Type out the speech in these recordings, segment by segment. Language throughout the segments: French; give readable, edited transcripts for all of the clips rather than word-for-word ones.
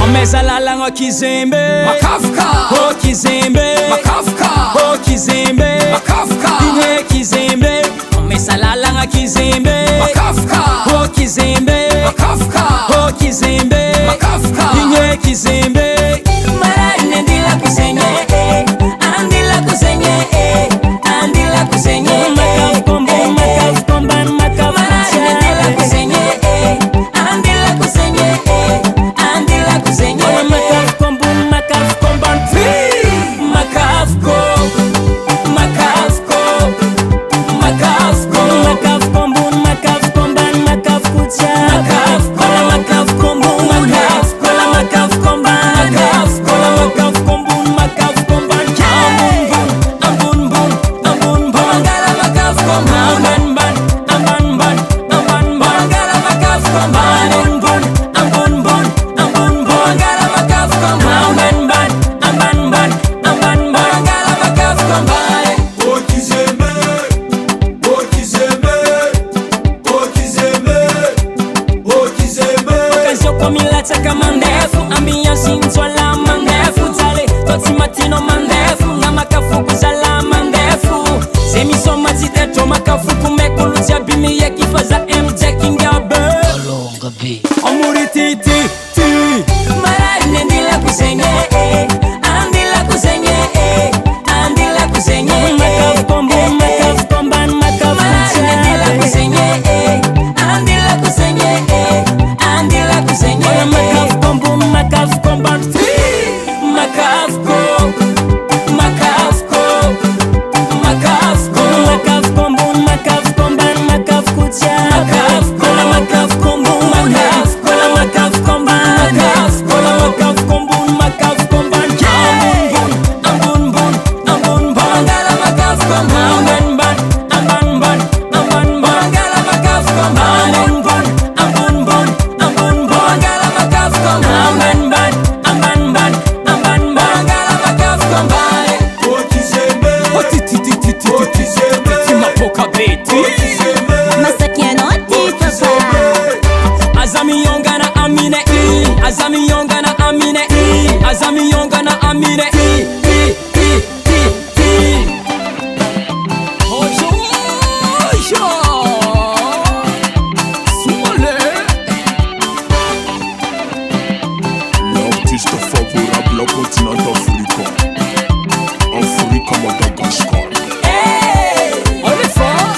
Amezalala Kizembe Makafka Oh Kizembe Makafka Oh Kizembe Makafka Inye Kizembe Amezalala Kizembe Makafka Oh Kizembe Makafka Oh Kizembe Makafka Inye Kizembe Mara inendila kusenye andila kusenye andila kusenye Makaf kombo Makaf komban Makaf Mara inendila kusenye andila kusenye andila kusenye Makaf kombo Makaf komban Makaf ko Makaf ko Makaf ko Makaf kombo Makaf komban Makaf kucha Makaf ko Makaf kombo Makaf ko Makaf komban Makaf ko Makaf kombo Makaf komban ambun bun ambun bangala Makaf komban amban bangala Makaf komban ambun bun bangala Makaf komban amban bangala Makaf komban Oh Kizembe Oh Kizembe Oh Kizembe Oh Kizembe Kazoko milata kama ndefu ambiance ntola mandefu tale toti matino mandefu na makafuku zala mandefu zemi soma ziteto makafuku mekulutia bimi ya kifaza MJ Kingabe Longa B Amuri titi ti Mara nendila kusenye andila kusenye andila kusenye Makaf kombo Makaf komban Makaf kucha Nendila kusenye andila kusenye andila kusenye Makaf kombo Makaf komban Makaf ko Makaf ko Makaf ko Makaf kombo Makaf komban Makaf kucha Makaf ko Makaf kombo Makaf ko Makaf komban Makaf ko Makaf kombo Makaf komban ambun bangala Makaf komban amban bangala Makaf komban ambun bangala Makaf komban amban bangala Makaf komban Oh Kizembe Oh titi Oh Kizembe mapoka beti Masakianoti papa Azami yonga na amine Azami yonga na amine Azami yonga na amine Ojo Smole L'artiste favorable au continent d'Afrique Afrique Madagascar On est fort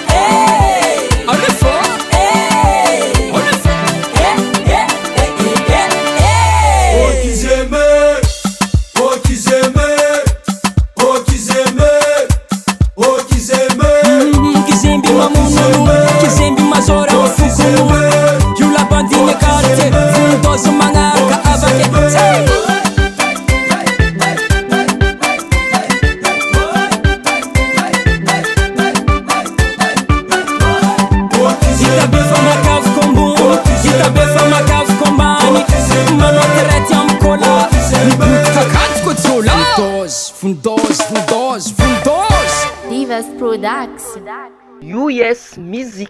On est fort On est fort Oh Kizembe Oh Kizembe Oh Kizembe Oh Kizembe Kizembe mamununu Kizembe mazora ufukumu Yula bandine karte Fundozo mangaka abake Oh Kizembe Itabefa Makaf kombu Itabefa Makaf kombani Mano tereti amkola Kakat kutsola Fundoz Divas Products US Music.